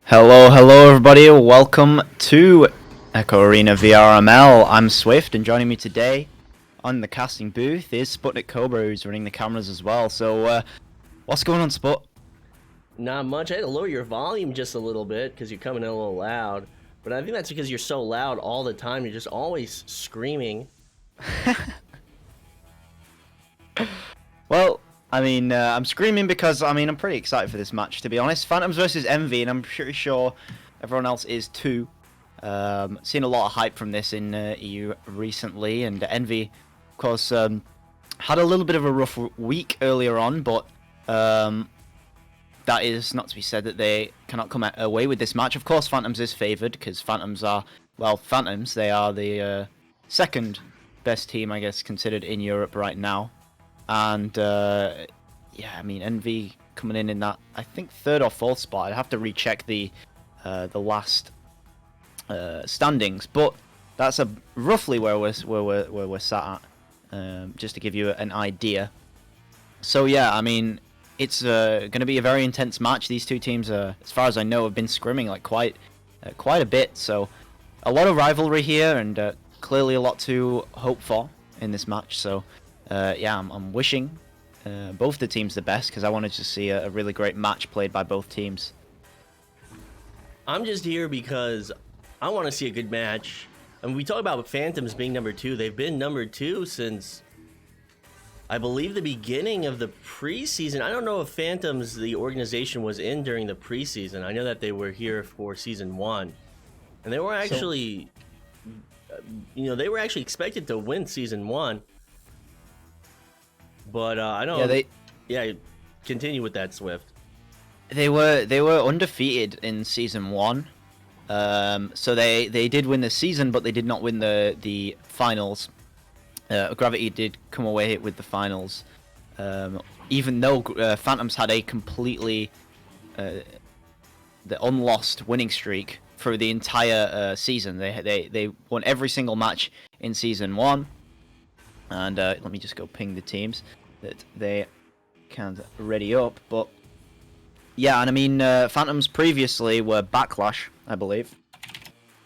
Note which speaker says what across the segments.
Speaker 1: Hello everybody, welcome to Echo Arena VRML. I'm Swift, and joining me today on the casting booth is SputnikKobra, who's running the cameras as well. So, what's going on, Sput?
Speaker 2: Not much. I had to lower your volume just a little bit because you're coming in a little loud. But I think that's because you're so loud all the time. You're just always screaming.
Speaker 1: Well, I'm screaming because, I'm pretty excited for this match, to be honest. Phantoms versus Envy, and I'm pretty sure everyone else is too. Seen a lot of hype from this in EU recently, and Envy, of course, had a little bit of a rough week earlier on, but that is not to be said that they cannot come away with this match. Of course, Phantoms is favoured, because Phantoms are, Phantoms, they are the second best team, I guess, considered in Europe right now. And, Envy coming in that, I think, third or fourth spot. I'd have to recheck the last standings, but that's roughly where we're sat at, just to give you an idea. So yeah, it's going to be a very intense match. These two teams, as far as I know, have been scrimming like quite a bit. So a lot of rivalry here, and clearly a lot to hope for in this match. So I'm wishing both the teams the best, because I wanted to see a really great match played by both teams.
Speaker 2: I'm just here because I want to see a good match. And we talk about Phantoms being number 2. They've been number 2 since, I believe, the beginning of the preseason. I don't know if Phantoms, the organization, was in during the preseason. I know that they were here for season 1. And they were actually, they were actually expected to win season 1. But I don't. Yeah, continue with that, Swift.
Speaker 1: They were undefeated in season 1. So they did win the season, but they did not win the finals. Gravity did come away with the finals, even though Phantoms had a completely the unlost winning streak through the entire season. They won every single match in season 1. And let me just go ping the teams that they can ready up. But yeah, and Phantoms previously were Backlash, I believe.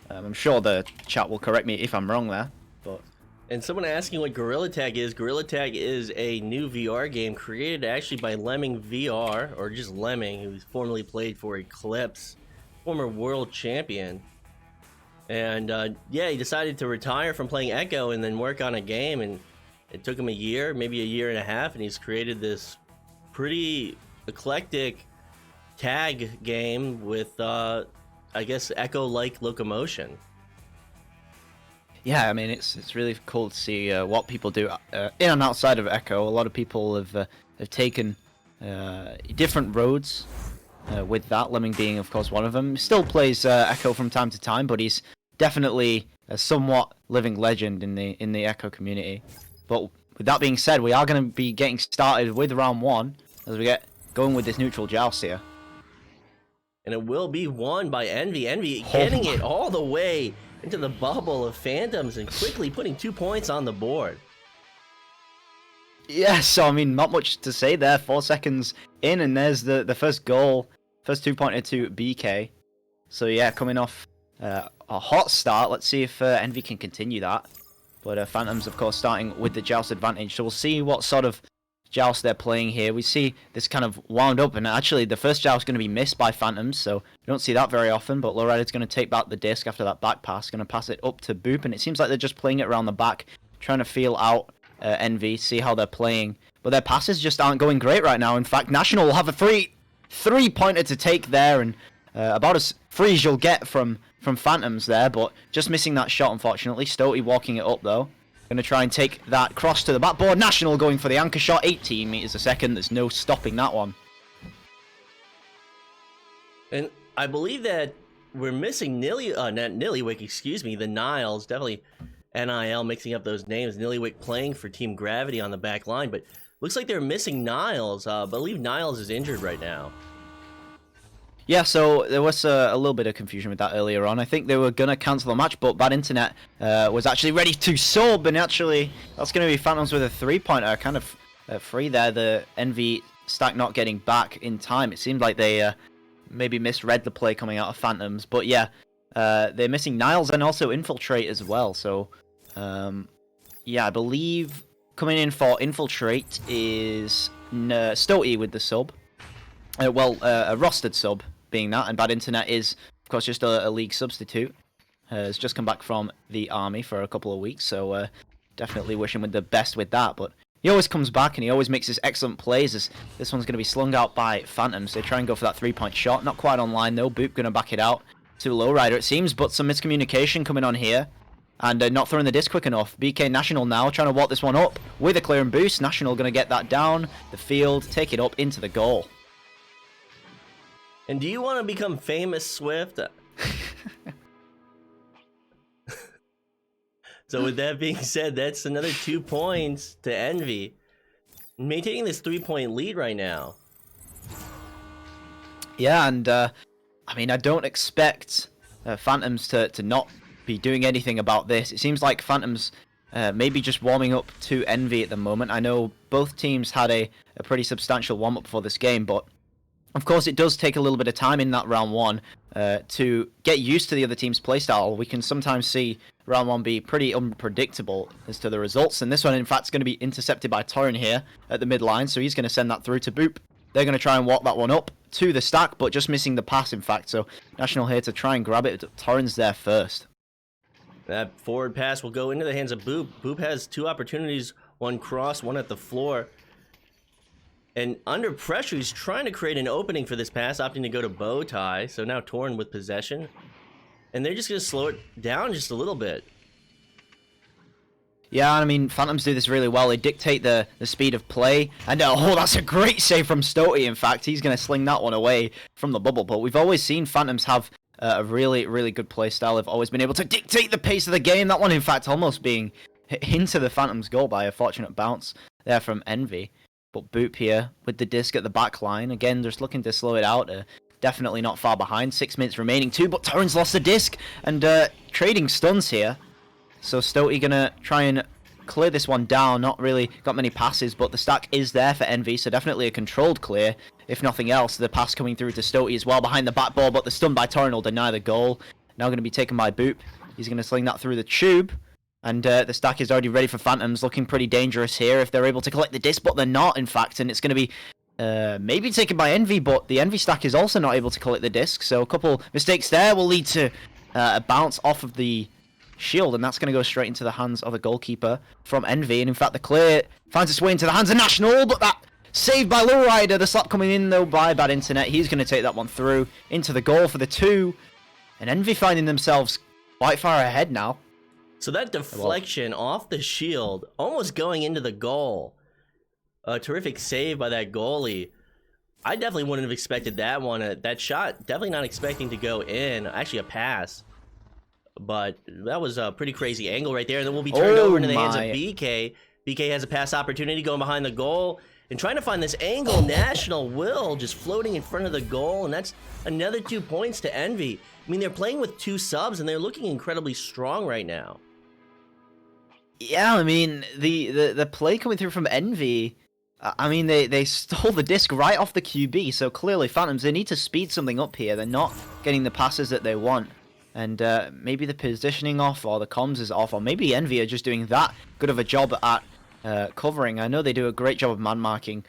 Speaker 1: I'm sure the chat will correct me if I'm wrong there. But
Speaker 2: and someone asking what Gorilla Tag is. Gorilla Tag is a new VR game created actually by Lemming VR, or just Lemming, who formerly played for Eclipse, former world champion. And he decided to retire from playing Echo and then work on a game, and it took him a year, maybe a year and a half, and he's created this pretty eclectic tag game with, I guess, Echo-like locomotion.
Speaker 1: Yeah, it's really cool to see what people do in and outside of Echo. A lot of people have taken different roads with that. Lemming being, of course, one of them. Still plays Echo from time to time, but he's definitely a somewhat living legend in the Echo community. But with that being said, we are going to be getting started with round 1 as we get going with this neutral joust here.
Speaker 2: And it will be won by Envy. Envy getting it all the way into the bubble of Phantoms and quickly putting 2 points on the board.
Speaker 1: Yeah, so not much to say there. 4 seconds in, and there's the first goal. First 2-pointer to BK. So yeah, coming off a hot start. Let's see if Envy can continue that. But Phantoms, of course, starting with the joust advantage. So we'll see what sort of joust they're playing here. We see this kind of wound up, and actually the first joust is going to be missed by Phantoms, so you don't see that very often. But Loretta's going to take back the disc after that back pass, going to pass it up to Boop, and it seems like they're just playing it around the back, trying to feel out Envy, see how they're playing. But their passes just aren't going great right now. In fact, National will have a three-pointer to take there, and about as free as you'll get from Phantoms there, but just missing that shot, unfortunately. Stoty walking it up, though. Going to try and take that cross to the backboard. National going for the anchor shot, 18 meters a second. There's no stopping that one.
Speaker 2: And I believe that we're missing Nillywick, excuse me, the Niles. Definitely NIL, mixing up those names. Nillywick playing for Team Gravity on the back line, but looks like they're missing Niles. I believe Niles is injured right now.
Speaker 1: Yeah, so there was a little bit of confusion with that earlier on. I think they were going to cancel the match, but bad internet was actually ready to sub, and actually that's going to be Phantoms with a 3-pointer, kind of free there. The Envy stack not getting back in time. It seemed like they maybe misread the play coming out of Phantoms. But yeah, they're missing Niles and also Infiltrate as well. So yeah, I believe coming in for Infiltrate is Stoty with the sub. A rostered sub being that, and Bad Internet is, of course, just a league substitute. Has just come back from the army for a couple of weeks, so definitely wish him the best with that. But he always comes back and he always makes his excellent plays. As this one's going to be slung out by Phantoms. They try and go for that 3-point shot. Not quite online though. Boop going to back it out to Lowrider, it seems, but some miscommunication coming on here. And not throwing the disc quick enough. BK National now trying to walk this one up with a clear and boost. National going to get that down the field, take it up into the goal.
Speaker 2: And do you want to become famous, Swift? So with that being said, that's another 2 points to Envy. Maintaining this 3-point lead right now.
Speaker 1: Yeah, and I mean, I don't expect Phantoms to not be doing anything about this. It seems like Phantoms maybe just warming up to Envy at the moment. I know both teams had a pretty substantial warm-up for this game, but of course it does take a little bit of time in that round one to get used to the other team's playstyle. We can sometimes see round one be pretty unpredictable as to the results, and this one in fact is going to be intercepted by Torrin here at the midline, so he's going to send that through to Boop. They're going to try and walk that one up to the stack, but just missing the pass in fact, so National here to try and grab it. Torrin's there first.
Speaker 2: That forward pass will go into the hands of Boop. Boop has 2 opportunities, one cross, one at the floor. And under pressure, he's trying to create an opening for this pass, opting to go to bow tie. So now Torrin with possession. And they're just going to slow it down just a little bit.
Speaker 1: Yeah, I mean, Phantoms do this really well. They dictate the speed of play. And oh, that's a great save from Stoty, in fact. He's going to sling that one away from the bubble. But we've always seen Phantoms have a really, really good play style. They've always been able to dictate the pace of the game. That one, in fact, almost being into the Phantoms goal by a fortunate bounce there from Envy. But Boop here with the disc at the back line. Again, just looking to slow it out. Definitely not far behind. 6 minutes remaining too, but Torrin's lost the disc. And trading stuns here. So Stoty going to try and clear this one down. Not really got many passes, but the stack is there for Envy. So definitely a controlled clear, if nothing else. The pass coming through to Stoty as well behind the back ball, but the stun by Torrin will deny the goal. Now going to be taken by Boop. He's going to sling that through the tube. And the stack is already ready for Phantoms, looking pretty dangerous here if they're able to collect the disc, but they're not, in fact, and it's going to be maybe taken by Envy, but the Envy stack is also not able to collect the disc, so a couple mistakes there will lead to a bounce off of the shield, and that's going to go straight into the hands of the goalkeeper from Envy, and in fact the clear finds its way into the hands of National, but that saved by Lowrider, the slap coming in though by Bad Internet. He's going to take that one through into the goal for the 2, and Envy finding themselves quite far ahead now.
Speaker 2: So that deflection off the shield, almost going into the goal. A terrific save by that goalie. I definitely wouldn't have expected that one. That shot, definitely not expecting to go in. Actually, a pass. But that was a pretty crazy angle right there. And then we'll be turned over into the hands of BK. BK has a pass opportunity going behind the goal. And trying to find this angle, National will just floating in front of the goal. And that's another 2 points to Envy. I mean, they're playing with 2 subs, and they're looking incredibly strong right now.
Speaker 1: Yeah, I mean, the play coming through from Envy, I mean, they stole the disc right off the QB, so clearly Phantoms, they need to speed something up here. They're not getting the passes that they want. And maybe the positioning off, or the comms is off, or maybe Envy are just doing that good of a job at covering. I know they do a great job of man-marking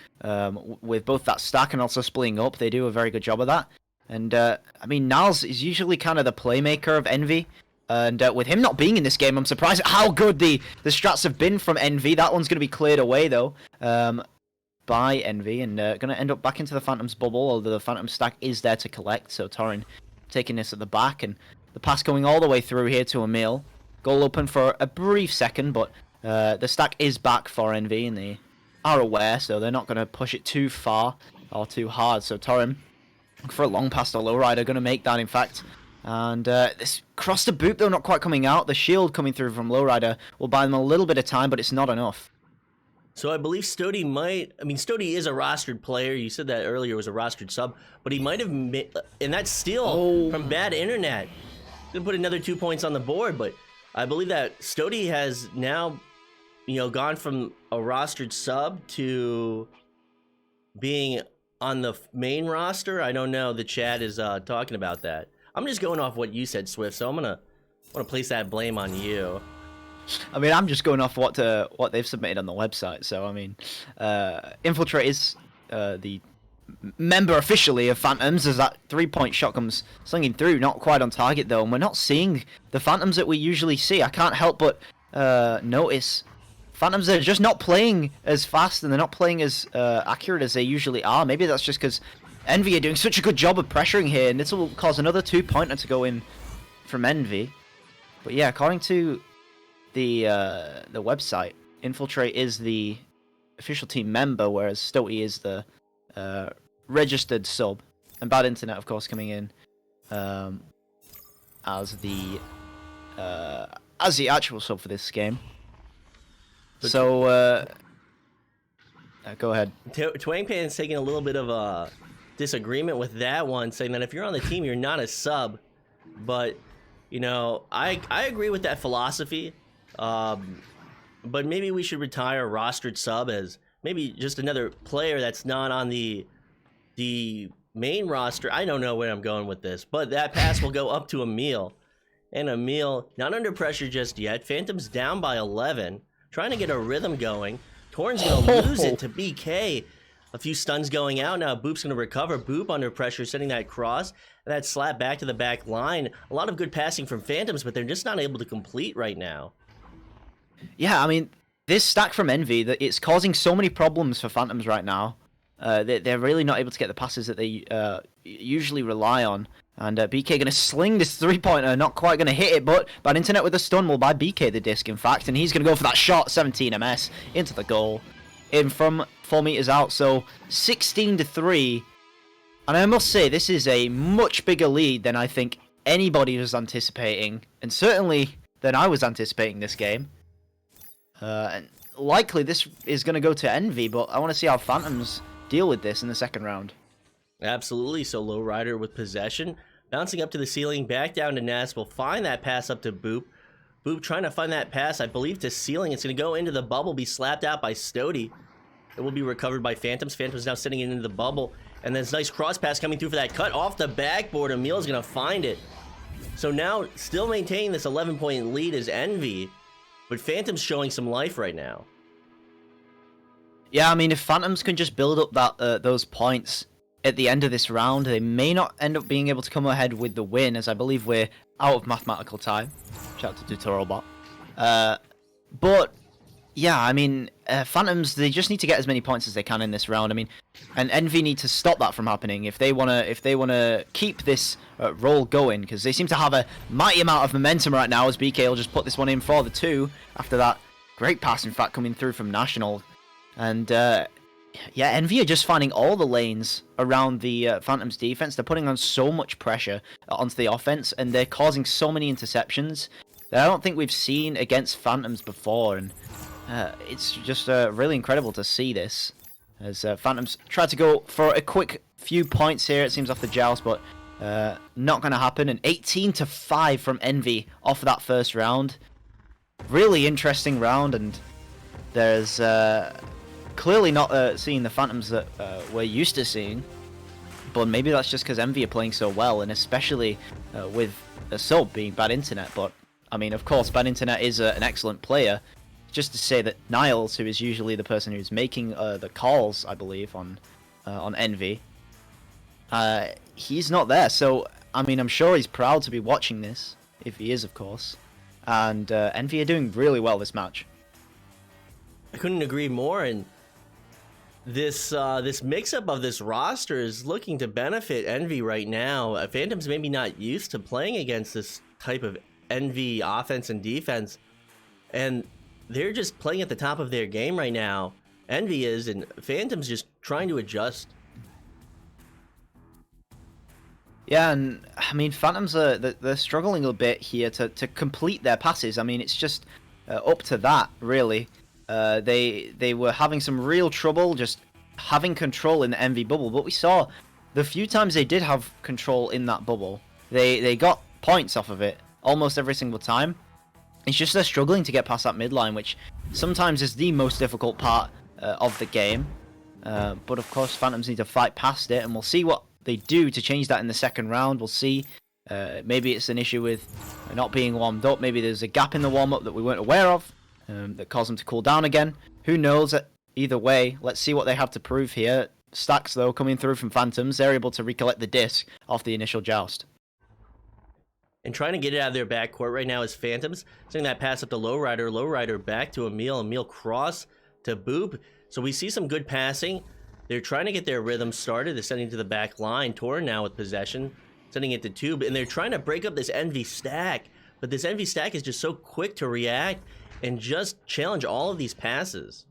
Speaker 1: with both that stack and also splitting up. They do a very good job of that. And, I mean, Niles is usually kind of the playmaker of Envy. And with him not being in this game, I'm surprised at how good the strats have been from Envy. That one's going to be cleared away, though, by Envy. And going to end up back into the Phantom's bubble, although the Phantom stack is there to collect. So Torrin taking this at the back. And the pass going all the way through here to Emil. Goal open for a brief second, but the stack is back for Envy. And they are aware, so they're not going to push it too far or too hard. So Torrin, for a long pass to Lowrider, going to make that, in fact. And this cross to Boop, though, not quite coming out. The shield coming through from Lowrider will buy them a little bit of time, but it's not enough.
Speaker 2: So I believe Stoty might... I mean, Stoty is a rostered player. You said that earlier was a rostered sub. But he might have... And that's still from Bad Internet. Gonna put another 2 points on the board, but I believe that Stoty has now, gone from a rostered sub to being on the main roster, I don't know. The chat is talking about that. I'm just going off what you said, Swift. So I'm gonna place that blame on you.
Speaker 1: I mean, I'm just going off what they've submitted on the website. So I mean, Infiltrate is the member officially of Phantoms, as that 3-point shot comes slinging through, not quite on target though, and we're not seeing the Phantoms that we usually see. I can't help but notice Phantoms are just not playing as fast, and they're not playing as accurate as they usually are. Maybe that's just because Envy are doing such a good job of pressuring here, and this will cause another 2-pointer to go in from Envy. But yeah, according to the website, Infiltrate is the official team member, whereas Stoty is the registered sub, and Bad Internet, of course, coming in as the actual sub for this game. So go ahead.
Speaker 2: Twangpan's taking a little bit of a disagreement with that one, saying that if you're on the team, you're not a sub. But you know, I agree with that philosophy. But maybe we should retire rostered sub as maybe just another player that's not on the main roster. I don't know where I'm going with this, but that pass will go up to Emil. And Emil, not under pressure just yet. Phantom's down by 11, trying to get a rhythm going. Torn's going to lose it to BK. A few stuns going out now. Boop's going to recover. Boop under pressure, sending that cross. And that slap back to the back line. A lot of good passing from Phantoms, but they're just not able to complete right now.
Speaker 1: Yeah, I mean, this stack from Envy, that it's causing so many problems for Phantoms right now. They're really not able to get the passes that they usually rely on. And BK going to sling this 3-pointer, not quite going to hit it, but Bad Internet with a stun will buy BK the disc, in fact. And he's going to go for that shot, 17 MS, into the goal. In from 4 meters out, so 16-3. And I must say, this is a much bigger lead than I think anybody was anticipating. And certainly than I was anticipating this game. And likely this is going to go to Envy, but I want to see how Phantoms deal with this in the second round.
Speaker 2: Absolutely. So Lowrider with possession, bouncing up to the ceiling, back down to Ness. Will find that pass up to Boop. Boop trying to find that pass, I believe, to ceiling. It's going to go into the bubble, be slapped out by Stoty. It will be recovered by Phantoms. Phantoms now sending it into the bubble. And then this nice cross pass coming through for that cut off the backboard. Emil's going to find it. So now, still maintaining this 11-point lead is Envy. But Phantom's showing some life right now.
Speaker 1: Yeah, I mean, if Phantoms can just build up that those points at the end of this round, they may not end up being able to come ahead with the win, as I believe we're out of mathematical time. Shout out to TutorialBot. But yeah, I mean, Phantoms, they just need to get as many points as they can in this round. I mean, and Envy need to stop that from happening if they wanna keep this roll going, because they seem to have a mighty amount of momentum right now. As BK will just put this one in for the 2 after that great pass, in fact, coming through from National. And yeah, Envy are just finding all the lanes around the Phantoms defense. They're putting on so much pressure onto the offense, and they're causing so many interceptions that I don't think we've seen against Phantoms before. And it's just really incredible to see this, as Phantoms try to go for a quick few points here, it seems, off the joust, but not going to happen. And 18-5 from Envy off of that first round. Really interesting round, and there's clearly not seeing the Phantoms that we're used to seeing, but maybe that's just because Envy are playing so well, and especially with a sub being Bad Internet. But I mean, of course, Bad Internet is an excellent player. Just to say that Niles, who is usually the person who's making the calls, I believe, on Envy, he's not there. So, I mean, I'm sure he's proud to be watching this, if he is, of course. And Envy are doing really well this match.
Speaker 2: I couldn't agree more, and this mix-up of this roster is looking to benefit Envy right now. Phantom's maybe not used to playing against this type of Envy offense and defense, and they're just playing at the top of their game right now. Envy is, and Phantom's just trying to adjust.
Speaker 1: Yeah, and I mean, Phantoms are they're struggling a bit here to complete their passes. I mean, it's just up to that, really. They were having some real trouble just having control in the Envy bubble, but we saw the few times they did have control in that bubble, they got points off of it almost every single time. It's just they're struggling to get past that midline, which sometimes is the most difficult part of the game. But of course, Phantoms need to fight past it, and we'll see what they do to change that in the second round. We'll see. Maybe it's an issue with not being warmed up. Maybe there's a gap in the warm-up that we weren't aware of that caused them to cool down again. Who knows? Either way, let's see what they have to prove here. Stacks, though, coming through from Phantoms. They're able to recollect the disc off the initial joust.
Speaker 2: And trying to get it out of their backcourt right now is Phantoms. Sending that pass up to Lowrider. Lowrider back to Emil. Emil cross to Boop. So we see some good passing. They're trying to get their rhythm started. They're sending to the back line. Torin now with possession. Sending it to Tube. And they're trying to break up this Envy stack. But this Envy stack is just so quick to react and just challenge all of these passes.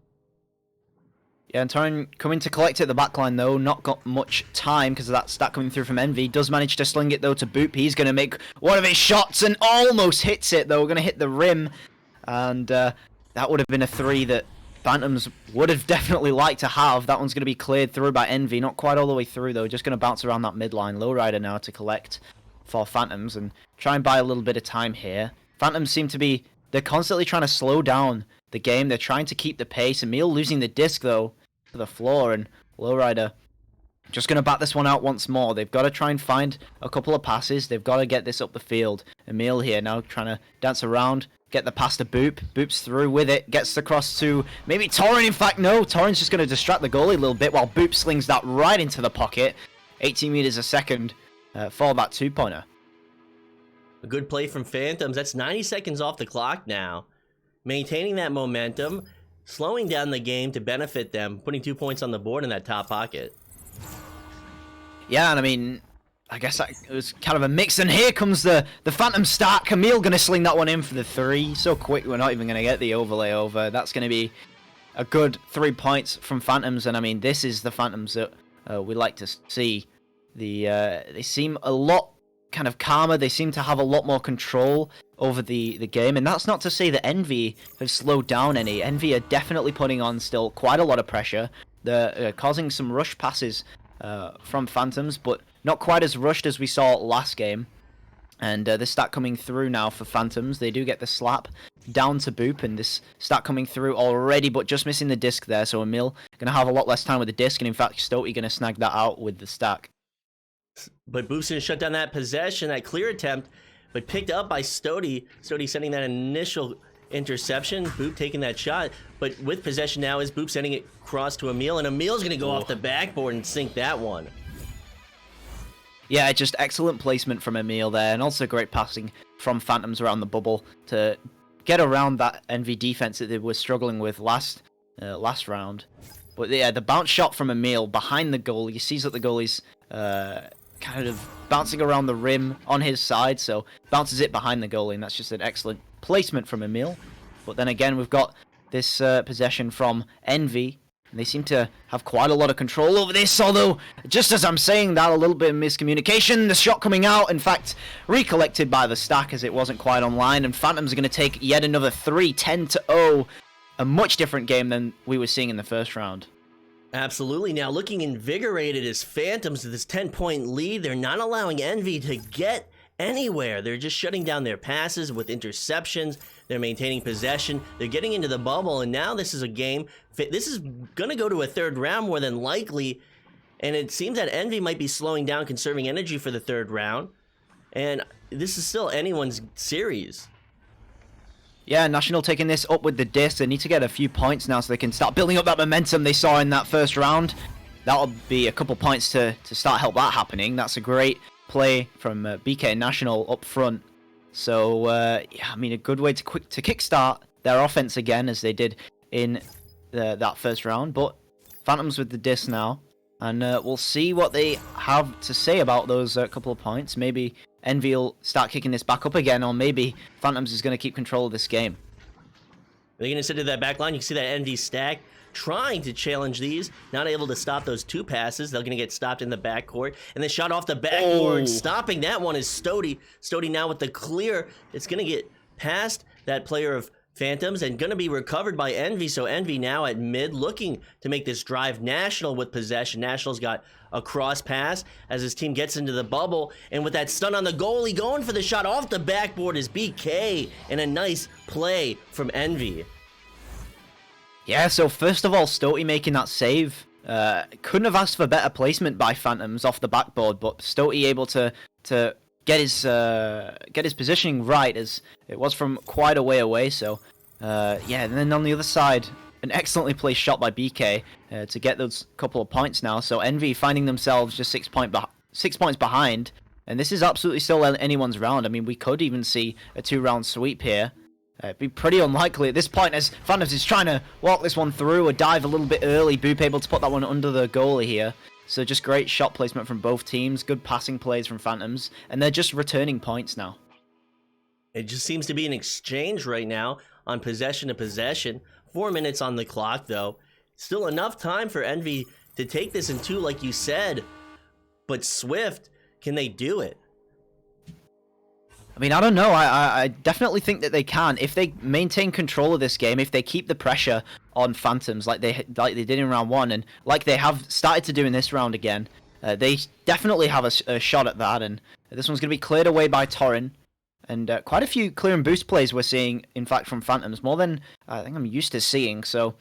Speaker 1: Yeah, and Torin coming to collect it at the back line, though. Not got much time because of that stack coming through from Envy. Does manage to sling it, though, to Boop. He's going to make one of his shots and almost hits it, though. We're going to hit the rim. And that would have been a three that Phantoms would have definitely liked to have. That one's going to be cleared through by Envy. Not quite all the way through, though. Just going to bounce around that midline. Lowrider now to collect for Phantoms and try and buy a little bit of time here. Phantoms seem to be... They're constantly trying to slow down the game. They're trying to keep the pace. Emil losing the disc, though, to the floor, and Lowrider just going to bat this one out once more. They've got to try and find a couple of passes. They've got to get this up the field. Emil here now trying to dance around, get the pass to Boop. Boop's through with it, gets across to maybe Torin. In fact, no, Torin's just going to distract the goalie a little bit while Boop slings that right into the pocket. 18 meters a second for that two-pointer.
Speaker 2: A good play from Phantoms. That's 90 seconds off the clock now. Maintaining that momentum, slowing down the game to benefit them, putting 2 points on the board in that top pocket.
Speaker 1: Yeah, and I mean, I guess it was kind of a mix, and here comes the Phantom stack. Emil going to sling that one in for the three. So quick, we're not even going to get the overlay over. That's going to be a good 3 points from Phantoms, and I mean, this is the Phantoms that we like to see. They seem a lot kind of calmer. They seem to have a lot more control over the game, and that's not to say that Envy have slowed down any. Envy are definitely putting on still quite a lot of pressure. They're causing some rush passes from Phantoms, but not quite as rushed as we saw last game. And this stat coming through now for Phantoms. They do get the slap down to Boop, and this stat coming through already, but just missing the disc there. So Emil going to have a lot less time with the disc, and in fact, Stotey going to snag that out with the stack.
Speaker 2: But Boop's going to shut down that possession, that clear attempt, but picked up by Stotey. Stotey sending that initial interception. Boop taking that shot, but with possession now is Boop sending it across to Emil, and Emil's going to go off the backboard and sink that one.
Speaker 1: Yeah, just excellent placement from Emil there, and also great passing from Phantoms around the bubble to get around that Envy defense that they were struggling with last round. But yeah, the bounce shot from Emil behind the goal, he sees that the goalie's kind of bouncing around the rim on his side, so bounces it behind the goalie, and that's just an excellent placement from Emil. But then again, we've got this possession from Envy, and they seem to have quite a lot of control over this, although, just as I'm saying that, a little bit of miscommunication, the shot coming out, in fact, recollected by the stack as it wasn't quite online, and Phantoms are going to take yet another 3, 10-0, a much different game than we were seeing in the first round.
Speaker 2: Absolutely. Now looking invigorated as Phantoms with this 10-point lead. They're not allowing Envy to get anywhere. They're just shutting down their passes with interceptions. They're maintaining possession. They're getting into the bubble, and now this is a game. This is going to go to a third round more than likely, and it seems that Envy might be slowing down, conserving energy for the third round, and this is still anyone's series.
Speaker 1: Yeah, National taking this up with the disc. They need to get a few points now so they can start building up that momentum they saw in that first round. That'll be a couple points to start help that happening. That's a great play from BK National up front. So, yeah, I mean, a good way to kickstart their offense again as they did in that first round. But Phantoms with the disc now. And we'll see what they have to say about those couple of points. Maybe Envy will start kicking this back up again, or maybe Phantoms is going to keep control of this game.
Speaker 2: They're going to sit to that back line. You can see that Envy stack trying to challenge these. Not able to stop those two passes. They're going to get stopped in the backcourt. And then shot off the backboard. Stopping that one is Stotey. Stotey now with the clear. It's going to get past that player of Phantoms and going to be recovered by Envy. So Envy now at mid looking to make this drive. National with possession. National's got a cross pass as his team gets into the bubble. And with that stun on the goalie, going for the shot off the backboard is BK. And a nice play from Envy.
Speaker 1: Yeah, so first of all, Stotey making that save Couldn't have asked for better placement by Phantoms off the backboard, but Stoty able to get his positioning right, as it was from quite a way away. So yeah, and then on the other side, an excellently placed shot by BK to get those couple of points now. So Envy finding themselves just 6 points behind, and this is absolutely still anyone's round. I mean, we could even see a 2-round sweep here. It'd be pretty unlikely at this point, as Phantoms is trying to walk this one through, or dive a little bit early. Boop able to put that one under the goalie here. So just great shot placement from both teams, good passing plays from Phantoms, and they're just returning points now.
Speaker 2: It just seems to be an exchange right now on possession to possession. 4 minutes on the clock, though. Still enough time for Envy to take this in 2, like you said. But Swift, can they do it?
Speaker 1: I mean, I don't know. I definitely think that they can. If they maintain control of this game, if they keep the pressure on Phantoms like they did in round 1, and like they have started to do in this round again, they definitely have a shot at that. And this one's going to be cleared away by Torrin. And quite a few clear and boost plays we're seeing, in fact, from Phantoms, more than I think I'm used to seeing. So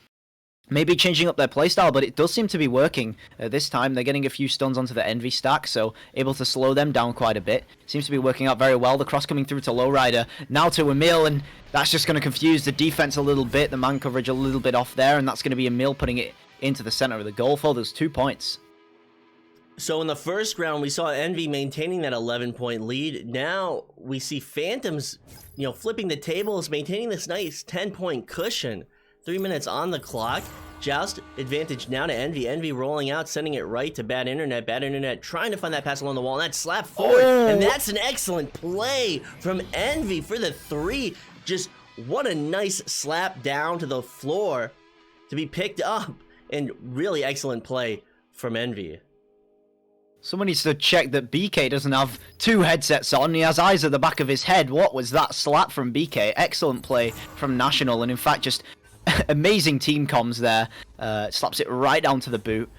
Speaker 1: maybe changing up their playstyle, but it does seem to be working this time. They're getting a few stuns onto the Envy stack, so able to slow them down quite a bit. Seems to be working out very well. The cross coming through to Lowrider, now to Emil, and that's just going to confuse the defense a little bit. The man coverage a little bit off there, and that's going to be Emil putting it into the center of the goal for those 2 points.
Speaker 2: So in the first round, we saw Envy maintaining that 11-point lead. Now we see Phantoms, flipping the tables, maintaining this nice 10-point cushion. 3 minutes on the clock. Joust advantage now to Envy. Envy rolling out, sending it right to Bad Internet. Bad Internet trying to find that pass along the wall, and that slap forward. And that's an excellent play from Envy for the 3. Just what a nice slap down to the floor to be picked up. And really excellent play from Envy.
Speaker 1: Someone needs to check that BK doesn't have 2 headsets on. He has eyes at the back of his head. What was that slap from BK? Excellent play from National, and in fact, just amazing team comms there. Slaps it right down to the boot.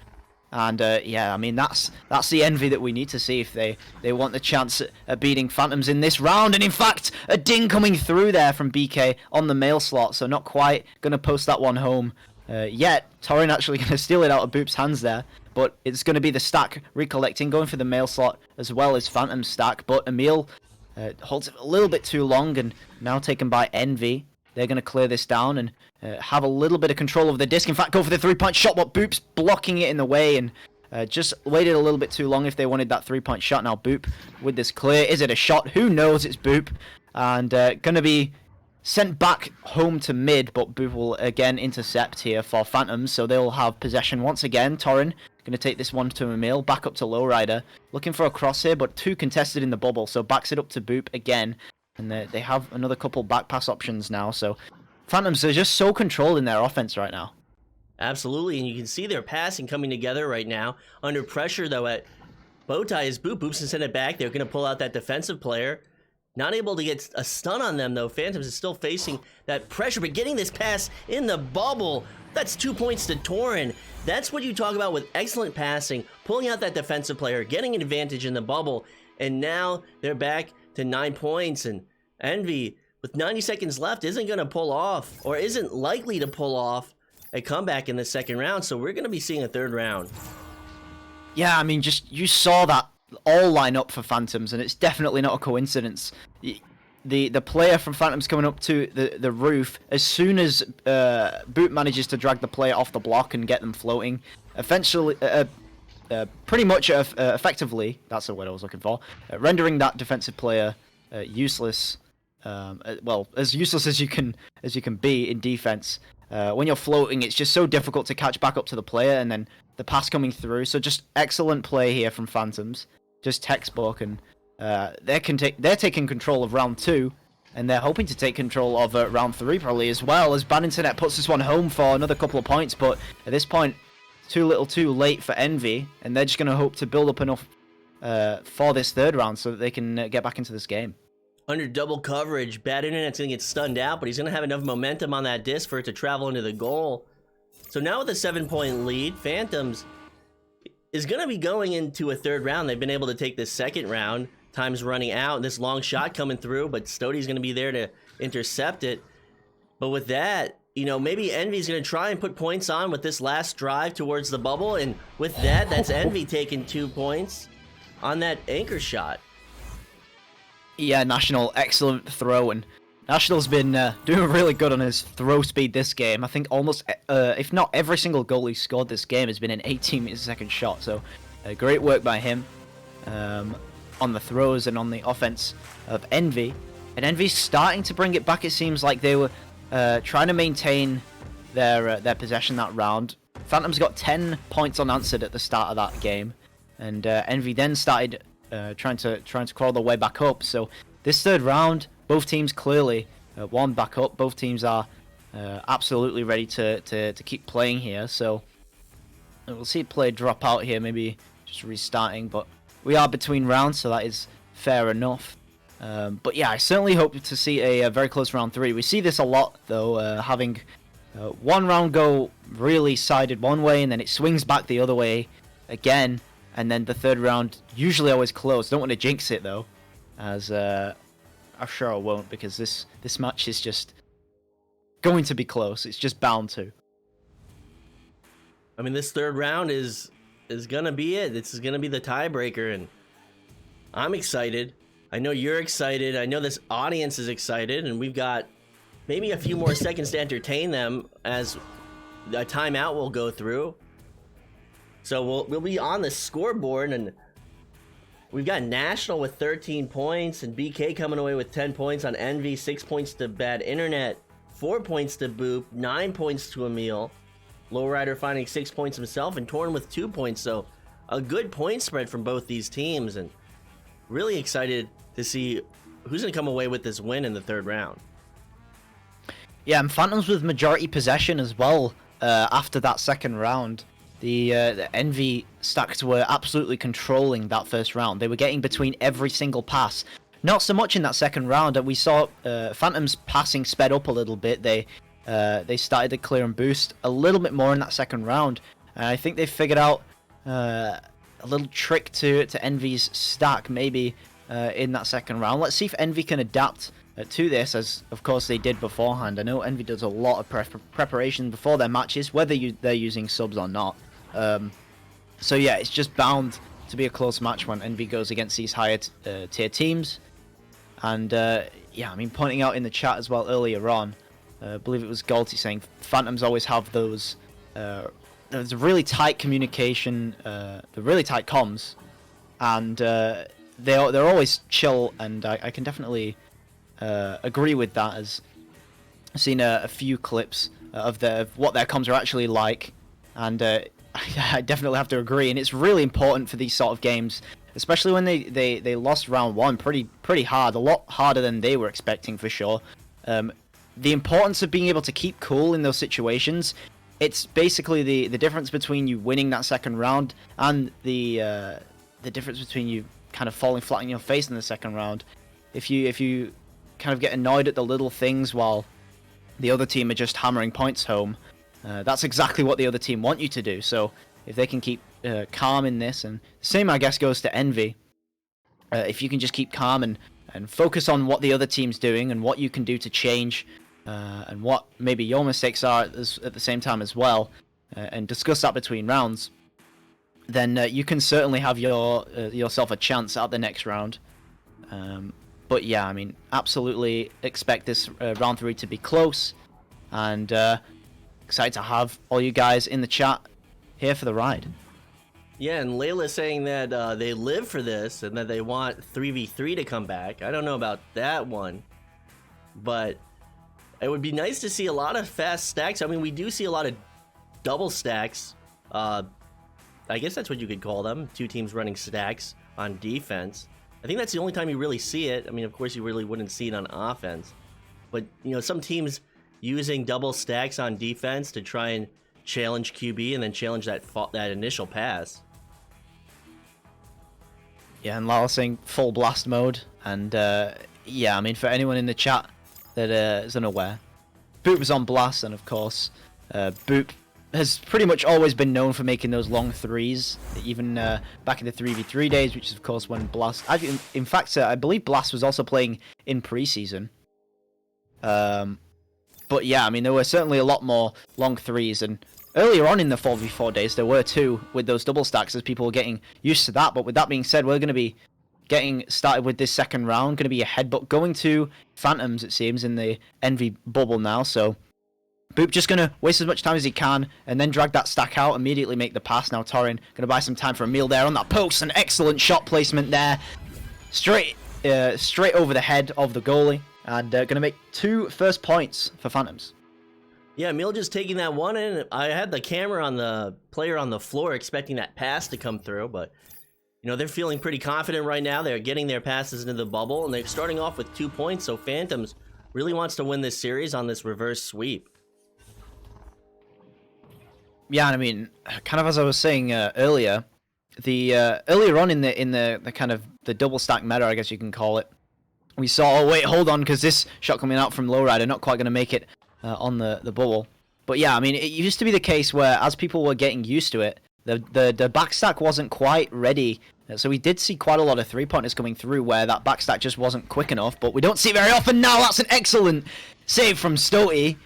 Speaker 1: And yeah, I mean, that's the Envy that we need to see if they want the chance at beating Phantoms in this round. And in fact, a ding coming through there from BK on the mail slot, so not quite going to post that one home yet. Torrin actually going to steal it out of Boop's hands there. But it's going to be the stack recollecting, going for the mail slot as well as Phantom stack. But Emil holds it a little bit too long, and now taken by Envy. They're going to clear this down and have a little bit of control of the disc. In fact, go for the 3-point shot, but Boop's blocking it in the way, and just waited a little bit too long if they wanted that 3-point shot. Now Boop with this clear. Is it a shot? Who knows? It's Boop. And going to be sent back home to mid, but Boop will again intercept here for Phantoms, so they'll have possession once again. Torrin going to take this one to Emil, back up to Lowrider, looking for a cross here, but 2 contested in the bubble, so backs it up to Boop again, and they have another couple back pass options now. So Phantoms are just so controlled in their offense right now.
Speaker 2: Absolutely, and you can see their passing coming together right now. Under pressure, though, at Bowtie is Boop. Boop's to send it back. They're going to pull out that defensive player. Not able to get a stun on them, though. Phantoms is still facing that pressure, but getting this pass in the bubble. That's 2 points to Torrin. That's what you talk about with excellent passing, pulling out that defensive player, getting an advantage in the bubble, and now they're back to 9 points, and Envy, with 90 seconds left, isn't going to pull off, or isn't likely to pull off, a comeback in the second round, so we're going to be seeing a third round.
Speaker 1: Yeah, I mean, just you saw that all line up for Phantoms, and it's definitely not a coincidence. The player from Phantoms coming up to the roof, as soon as Boot manages to drag the player off the block and get them floating, eventually, pretty much effectively, that's the word I was looking for, rendering that defensive player useless. Well, as useless as you can be in defense. When you're floating, it's just so difficult to catch back up to the player, and then the pass coming through. So just excellent play here from Phantoms, just textbook, and they're taking control of round 2, and they're hoping to take control of round 3 probably as well, as Bad Internet puts this one home for another couple of points. But at this point, too little too late for Envy, and they're just going to hope to build up enough for this third round so that they can get back into this game.
Speaker 2: Under double coverage, Bad Internet's going to get stunned out, but he's going to have enough momentum on that disc for it to travel into the goal. So now with a 7-point lead, Phantoms is going to be going into a third round. They've been able to take this second round. Time's running out, and this long shot coming through, but Stoty's going to be there to intercept it. But with that, you know, maybe Envy's going to try and put points on with this last drive towards the bubble. And with that, that's Envy taking 2 points on that anchor shot.
Speaker 1: Yeah, National, excellent throw. And National's been doing really good on his throw speed this game. I think almost, if not every single goal he scored this game has been an 18 meters a second shot. So great work by him on the throws and on the offense of Envy. And Envy's starting to bring it back. It seems like they were trying to maintain their possession that round. Phantoms got 10 points unanswered at the start of that game, and Envy then started trying to crawl their way back up. So this third round, both teams clearly one back up. Both teams are absolutely ready to keep playing here. So we'll see play drop out here, maybe just restarting. But we are between rounds, so that is fair enough. But yeah, I certainly hope to see a very close round 3. We see this a lot, though, having one round go really sided one way, and then it swings back the other way again, and then the third round usually always close. Don't want to jinx it, though, as I'm sure I won't, because this match is just going to be close. It's just bound to.
Speaker 2: I mean, this third round is gonna be it. This is gonna be the tiebreaker, and I'm excited. I know you're excited. I know this audience is excited, and we've got maybe a few more seconds to entertain them as a timeout will go through. So we'll be on the scoreboard, and we've got National with 13 points, and BK coming away with 10 points on Envy, 6 points to Bad Internet, 4 points to Boop, 9 points to Emil. Lowrider finding 6 points himself, and Torn with 2 points. So a good point spread from both these teams, and really excited to see who's going to come away with this win in the third round.
Speaker 1: Yeah, and Phantoms with majority possession as well after that second round. The Envy stacks were absolutely controlling that first round. They were getting between every single pass. Not so much in that second round. We saw Phantoms passing sped up a little bit. They started to clear and boost a little bit more in that second round. And I think they figured out a little trick to Envy's stack, maybe in that second round. Let's see if Envy can adapt to this, as of course they did beforehand. I know Envy does a lot of preparation before their matches, whether they're using subs or not. So yeah, it's just bound to be a close match when Envy goes against these higher tier teams. And yeah, I mean, pointing out in the chat as well earlier on, I believe it was Galty saying Phantoms always have those there's really tight communication, the really tight comms, and they're always chill, and I can definitely agree with that, as I've seen a few clips of what their comms are actually like, and I definitely have to agree. And it's really important for these sort of games, especially when they lost round 1 pretty hard, a lot harder than they were expecting for sure. The importance of being able to keep cool in those situations, it's basically the difference between you winning that second round and the difference between you kind of falling flat on your face in the second round. If you kind of get annoyed at the little things while the other team are just hammering points home, that's exactly what the other team want you to do. So if they can keep calm in this, and the same I guess goes to Envy, if you can just keep calm and focus on what the other team's doing and what you can do to change, and what maybe your mistakes are at the same time as well, and discuss that between rounds, then you can certainly have yourself a chance at the next round. But yeah, I mean, absolutely expect this round 3 to be close, and excited to have all you guys in the chat here for the ride.
Speaker 2: Yeah, and Layla saying that they live for this and that they want 3v3 to come back. I don't know about that one, but it would be nice to see a lot of fast stacks. I mean, we do see a lot of double stacks. I guess that's what you could call them. 2 teams running stacks on defense. I think that's the only time you really see it. I mean, of course, you really wouldn't see it on offense. But, you know, some teams using double stacks on defense to try and challenge QB and then challenge that initial pass.
Speaker 1: Yeah, and Lala saying full blast mode. And yeah, I mean, for anyone in the chat that is unaware, Boop was on blast, and of course, Boop has pretty much always been known for making those long threes, even back in the 3v3 days, which is of course when Blast... In fact, I believe Blast was also playing in preseason. But yeah, I mean, there were certainly a lot more long threes, and earlier on in the 4v4 days, there were too, with those double stacks, as people were getting used to that. But with that being said, we're going to be getting started with this second round. Going to be a headbutt going to Phantoms, it seems, in the Envy bubble now. So Boop just going to waste as much time as he can and then drag that stack out, immediately make the pass. Now Torin going to buy some time for a meal there on that post. An excellent shot placement there. Straight over the head of the goalie. And going to make 2 first points for Phantoms.
Speaker 2: Yeah, Emil just taking that one in. I had the camera on the player on the floor expecting that pass to come through, but you know, they're feeling pretty confident right now. They're getting their passes into the bubble, and they're starting off with 2 points, so Phantoms really wants to win this series on this reverse sweep.
Speaker 1: Yeah, and I mean, kind of as I was saying earlier, earlier on in the kind of the double stack meta, I guess you can call it, we saw, oh wait, hold on, because this shot coming out from Lowrider, not quite going to make it on the bubble. But yeah, I mean, it used to be the case where as people were getting used to it, the backstack wasn't quite ready. So we did see quite a lot of 3-pointers coming through where that backstack just wasn't quick enough, but we don't see it very often now. That's an excellent save from Stoty.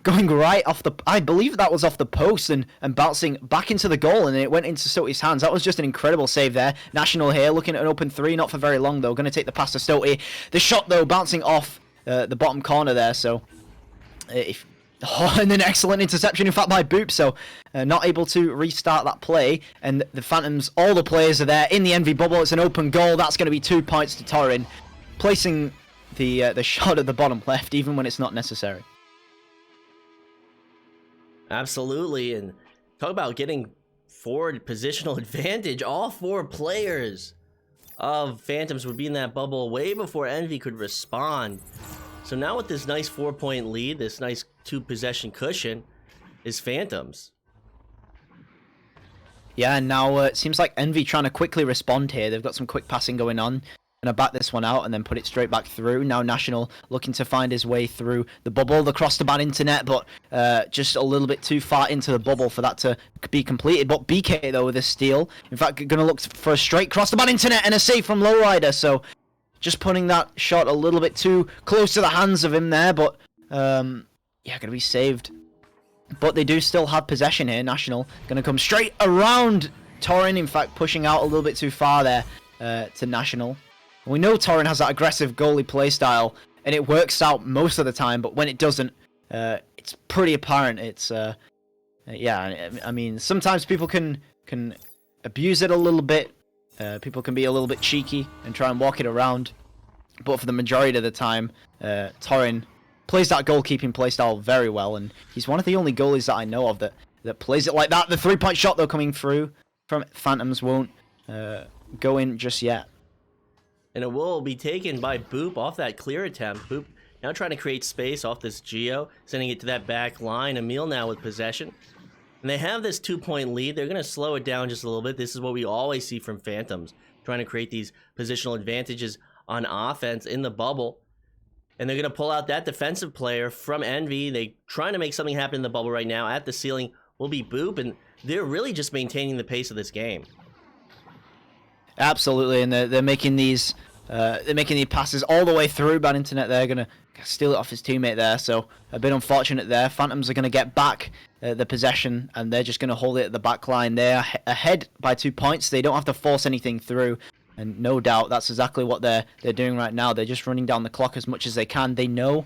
Speaker 1: Going right off the... I believe that was off the post and bouncing back into the goal, and it went into Stoty's hands. That was just an incredible save there. National here, looking at an open 3, not for very long, though. Going to take the pass to Stoty. The shot, though, bouncing off the bottom corner there, so... and an excellent interception, in fact, by Boop, so not able to restart that play. And the Phantoms, all the players are there in the Envy bubble. It's an open goal. That's going to be 2 points to Torin, placing the shot at the bottom left, even when it's not necessary.
Speaker 2: Absolutely, and talk about getting forward positional advantage. All 4 players of Phantoms would be in that bubble way before Envy could respond. So now with this nice 4-point lead, this nice 2-possession cushion, is Phantoms.
Speaker 1: Yeah, and now it seems like Envy trying to quickly respond here. They've got some quick passing going on. Going to back this one out and then put it straight back through. Now National looking to find his way through the bubble. The cross to bad internet, but just a little bit too far into the bubble for that to be completed. But BK, though, with a steal. In fact, going to look for a straight cross to bad internet and a save from Lowrider. So just putting that shot a little bit too close to the hands of him there. But, yeah, going to be saved. But they do still have possession here. National going to come straight around Torin. In fact, pushing out a little bit too far there to National. We know Torin has that aggressive goalie playstyle, and it works out most of the time, but when it doesn't, it's pretty apparent. It's, yeah, I mean, sometimes people can abuse it a little bit. People can be a little bit cheeky and try and walk it around. But for the majority of the time, Torin plays that goalkeeping playstyle very well, and he's one of the only goalies that I know of that plays it like that. The 3-point shot, though, coming through from Phantoms won't go in just yet.
Speaker 2: And it will be taken by Boop off that clear attempt. Boop now trying to create space off this Geo, sending it to that back line. Emil now with possession. And they have this 2-point lead. They're going to slow it down just a little bit. This is what we always see from Phantoms, trying to create these positional advantages on offense in the bubble. And they're going to pull out that defensive player from Envy. They're trying to make something happen in the bubble right now. At the ceiling will be Boop, and they're really just maintaining the pace of this game.
Speaker 1: Absolutely, and they're making these passes all the way through. Bad internet there, gonna steal it off his teammate there. So a bit unfortunate there. Phantoms are gonna get back the possession, and they're just gonna hold it at the back line. They're ahead by 2 points. They don't have to force anything through, and no doubt that's exactly what they're doing right now. They're just running down the clock as much as they can. They know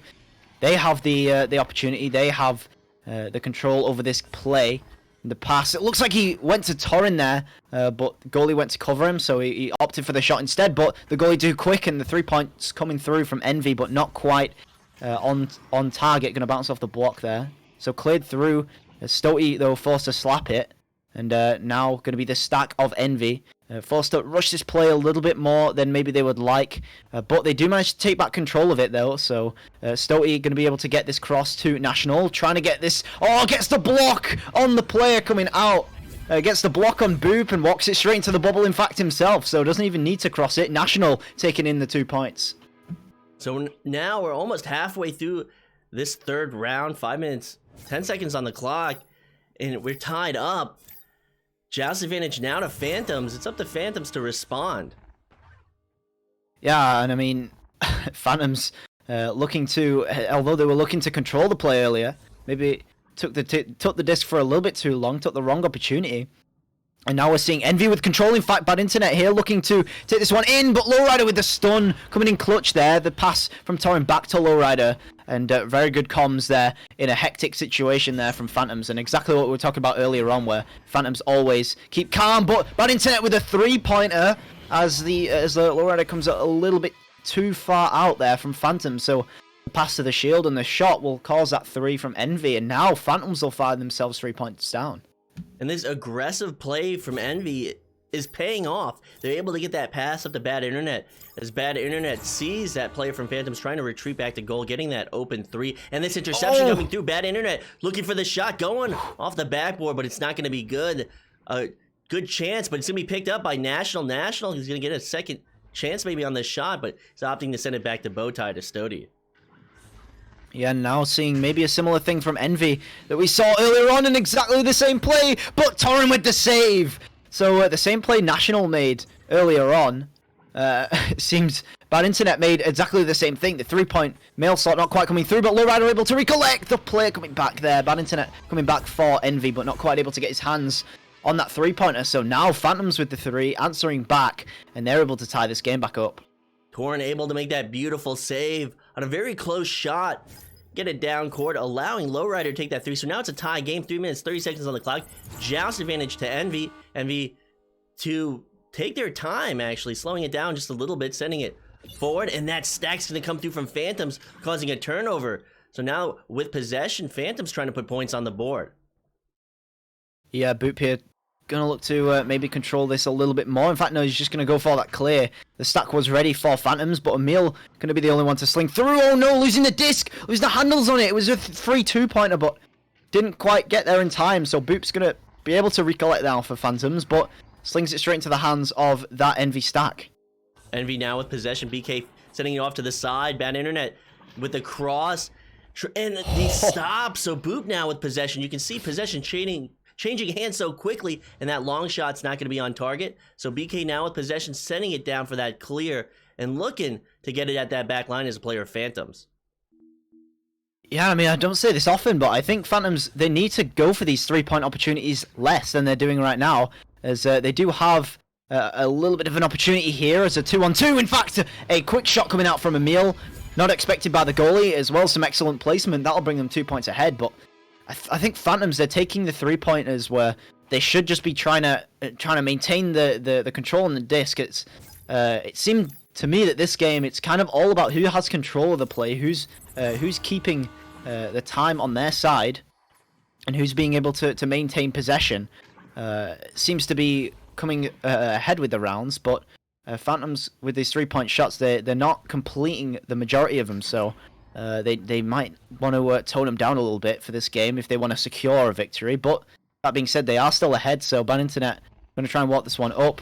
Speaker 1: they have the opportunity. They have the control over this play. The pass, it looks like he went to Torin there, but the goalie went to cover him, so he opted for the shot instead. But the goalie too quick, and the 3 points coming through from Envy, but not quite on target. Going to bounce off the block there. So cleared through. Stoty, though, forced to slap it, and now going to be the stack of Envy. Forced to rush this play a little bit more than maybe they would like, but they do manage to take back control of it, though. So Stoty going to be able to get this cross to National, trying to get this. Oh, gets the block on the player coming out. Gets the block on Boop and walks it straight into the bubble, in fact, himself. So doesn't even need to cross it. National taking in the 2 points.
Speaker 2: So now we're almost halfway through this third round. 5 minutes, 10 seconds on the clock, and we're tied up. Joust advantage now to Phantoms. It's up to Phantoms to respond.
Speaker 1: Yeah, and I mean, Phantoms looking to, although they were looking to control the play earlier, maybe took the disc for a little bit too long, took the wrong opportunity. And now we're seeing Envy with control. In fact, Bad Internet here looking to take this one in, but Lowrider with the stun coming in clutch there. The pass from Torrin back to Lowrider, and very good comms there in a hectic situation there from Phantoms, and exactly what we were talking about earlier on, where Phantoms always keep calm. But Bad Internet with a 3-pointer as the Lowrider comes a little bit too far out there from Phantoms. So the pass to the shield and the shot will cause that 3 from Envy, and now Phantoms will find themselves 3 points down.
Speaker 2: And this aggressive play from Envy is paying off. They're able to get that pass up to Bad Internet. As Bad Internet sees that player from Phantoms trying to retreat back to goal, getting that open 3. And this interception coming through. Bad Internet looking for the shot, going off the backboard, but it's not going to be good. Good chance, but it's going to be picked up by National. National, he's going to get a second chance maybe on this shot, but he's opting to send it back to Bowtie to Stody.
Speaker 1: Yeah, now seeing maybe a similar thing from Envy that we saw earlier on in exactly the same play, but Torrin with the save. So the same play National made earlier on, it seems Bad Internet made exactly the same thing. The 3-point mail slot not quite coming through, but Lowrider able to recollect the play coming back there. Bad Internet coming back for Envy, but not quite able to get his hands on that 3-pointer. So now Phantoms with the 3 answering back, and they're able to tie this game back up.
Speaker 2: Torrin able to make that beautiful save on a very close shot. Get it down court, allowing Lowrider to take that 3. So now it's a tie game, 3 minutes, 30 seconds on the clock. Joust advantage to Envy. Envy to take their time, actually, slowing it down just a little bit, sending it forward. And that stack's going to come through from Phantoms, causing a turnover. So now, with possession, Phantoms trying to put points on the board.
Speaker 1: Yeah, Boop here going to look to maybe control this a little bit more. In fact, no, he's just going to go for that clear. The stack was ready for Phantoms, but Emil going to be the only one to sling through. Oh no, losing the disc, losing the handles on it. It was a 3-2-pointer, but didn't quite get there in time. So Boop's going to be able to recollect now for Phantoms, but slings it straight into the hands of that Envy stack.
Speaker 2: Envy now with possession. BK sending it off to the side. Bad Internet with the cross. And the stop. So Boop now with possession. You can see possession changing hands so quickly, and that long shot's not going to be on target. So BK now with possession, sending it down for that clear, and looking to get it at that back line as a player of Phantoms.
Speaker 1: Yeah, I mean, I don't say this often, but I think Phantoms, they need to go for these 3-point opportunities less than they're doing right now, as they do have a little bit of an opportunity here as a 2-on-2. In fact, a quick shot coming out from Emil, not expected by the goalie, as well as some excellent placement. That'll bring them 2 points ahead, but I think Phantoms, they're taking the 3-pointers where they should just be trying to maintain the control on the disc. It seemed to me that this game, it's kind of all about who has control of the play, who's keeping the time on their side, and who's being able to maintain possession. Seems to be coming ahead with the rounds, but Phantoms with these 3-point shots, they're not completing the majority of them, so they might want to tone them down a little bit for this game if they want to secure a victory. But that being said, they are still ahead, so Bad Internet going to try and walk this one up.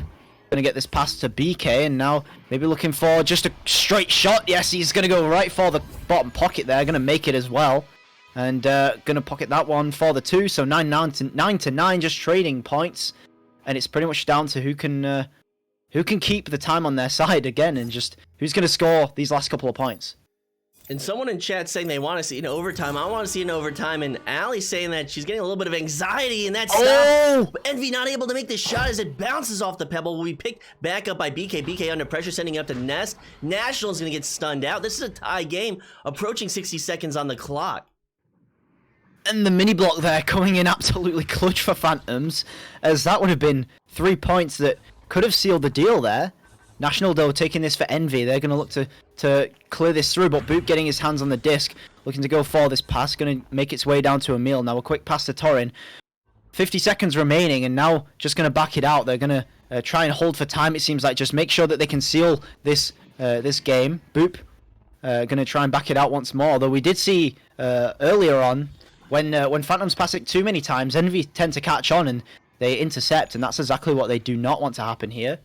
Speaker 1: Going to get this pass to BK, and now maybe looking for just a straight shot. Yes, he's going to go right for the bottom pocket there. Going to make it as well. And going to pocket that one for the 2. So 9-9, just trading points. And it's pretty much down to who can keep the time on their side again, and just who's going to score these last couple of points.
Speaker 2: And someone in chat saying they want to see an overtime. I want to see an overtime. And Allie's saying that she's getting a little bit of anxiety in that stop. But Envy not able to make the shot as it bounces off the pebble. Will be picked back up by BK. BK under pressure, sending it up to Nest. National's going to get stunned out. This is a tie game, approaching 60 seconds on the clock.
Speaker 1: And the mini block there coming in absolutely clutch for Phantoms, as that would have been 3 points that could have sealed the deal there. National, though, taking this for Envy. They're going to look to clear this through, but Boop getting his hands on the disc, looking to go for this pass, going to make its way down to Emil. Now a quick pass to Torrin. 50 seconds remaining, and now just going to back it out. They're going to try and hold for time, it seems like. Just make sure that they can seal this game. Boop going to try and back it out once more, though we did see earlier on, when Phantoms pass it too many times, Envy tend to catch on, and they intercept, and that's exactly what they do not want to happen here.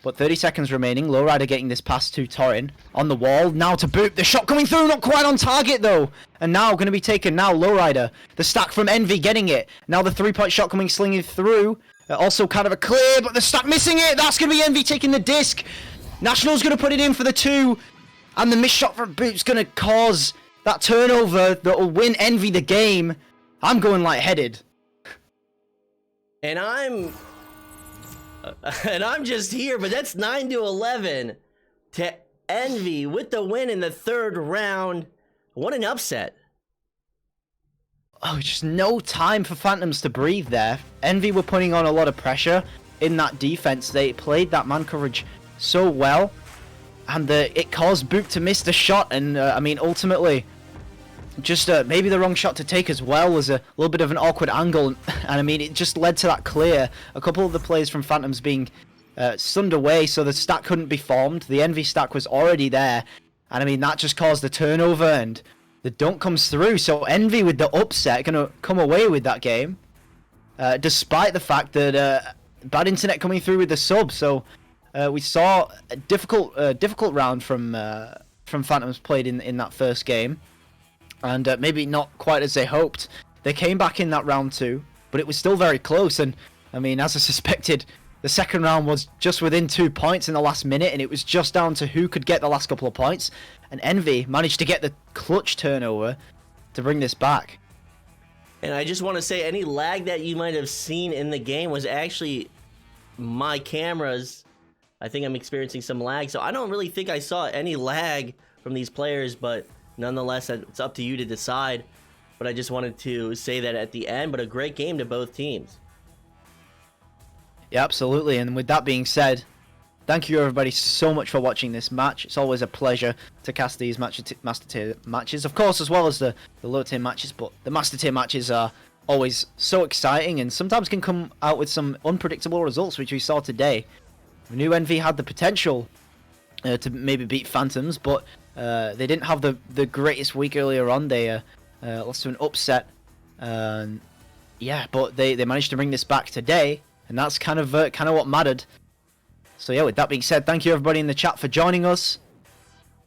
Speaker 1: But 30 seconds remaining. Lowrider getting this pass to Torrin on the wall. Now to Boop. The shot coming through. Not quite on target, though. And now going to be taken. Now Lowrider. The stack from Envy getting it. Now the 3-point shot coming slinging through. Also kind of a clear, but the stack missing it. That's going to be Envy taking the disc. National's going to put it in for the 2. And the missed shot from Boop's going to cause that turnover that will win Envy the game. I'm going lightheaded.
Speaker 2: And I'm just here, but that's 9-11 to Envy with the win in the third round. What an upset.
Speaker 1: Oh, just no time for Phantoms to breathe there. Envy were putting on a lot of pressure in that defense. They played that man coverage so well, and it caused Boop to miss the shot. And I mean, ultimately, just maybe the wrong shot to take as well was a little bit of an awkward angle. And I mean, it just led to that clear. A couple of the players from Phantoms being stunned away, so the stack couldn't be formed. The Envy stack was already there, and I mean, that just caused the turnover, and the dunk comes through. So Envy with the upset gonna come away with that game, despite the fact that bad internet coming through with the sub. So we saw a difficult round from Phantoms played in that first game, and maybe not quite as they hoped. They came back in that round 2, but it was still very close. And I mean, as I suspected, the second round was just within 2 points in the last minute, and it was just down to who could get the last couple of points. And Envy managed to get the clutch turnover to bring this back.
Speaker 2: And I just want to say, any lag that you might have seen in the game was actually my cameras. I think I'm experiencing some lag, so I don't really think I saw any lag from these players, but nonetheless, it's up to you to decide. But I just wanted to say that at the end, but a great game to both teams.
Speaker 1: Yeah, absolutely. And with that being said, thank you everybody so much for watching this match. It's always a pleasure to cast these Master Tier matches, of course, as well as the low tier matches, but the Master Tier matches are always so exciting and sometimes can come out with some unpredictable results, which we saw today. We knew Envy had the potential to maybe beat Phantoms, but they didn't have the greatest week earlier on. They lost to an upset. Yeah, but they managed to bring this back today, and that's kind of what mattered. So yeah, with that being said, thank you everybody in the chat for joining us.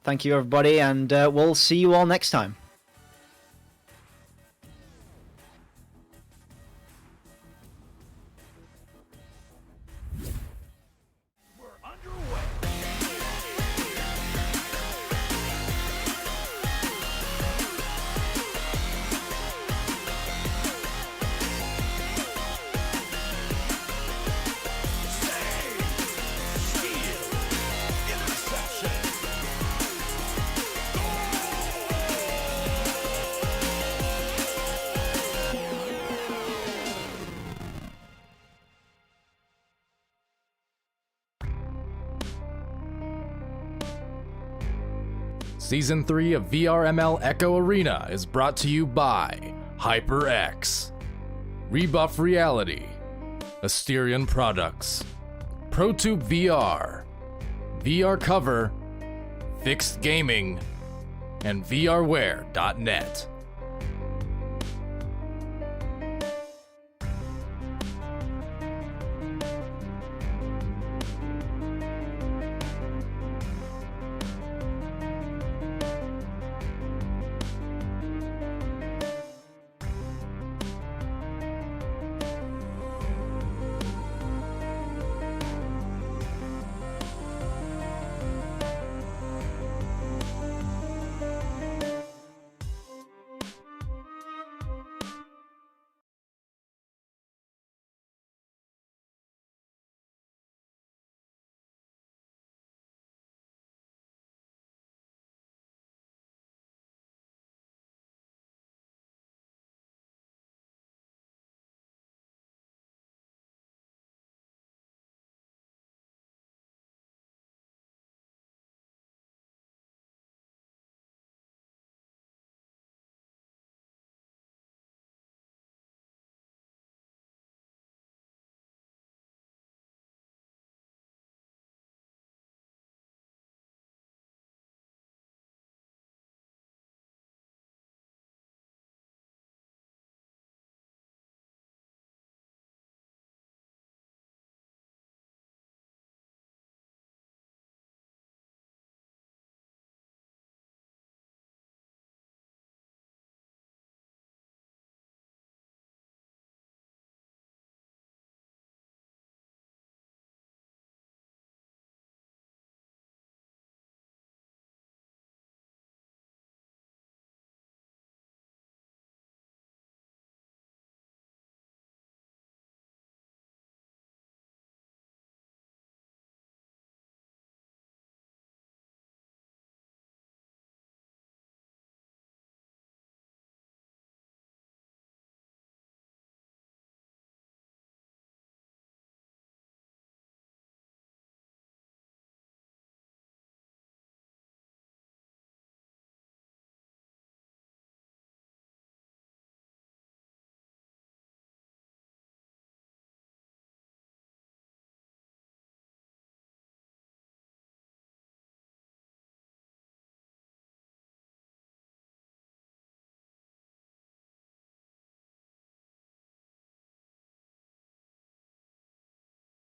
Speaker 1: Thank you everybody, and we'll see you all next time.
Speaker 3: Season 3 of VRML Echo Arena is brought to you by HyperX, Rebuff Reality, Asterion Products, ProTube VR, VR Cover, Fixed Gaming, and VRware.net.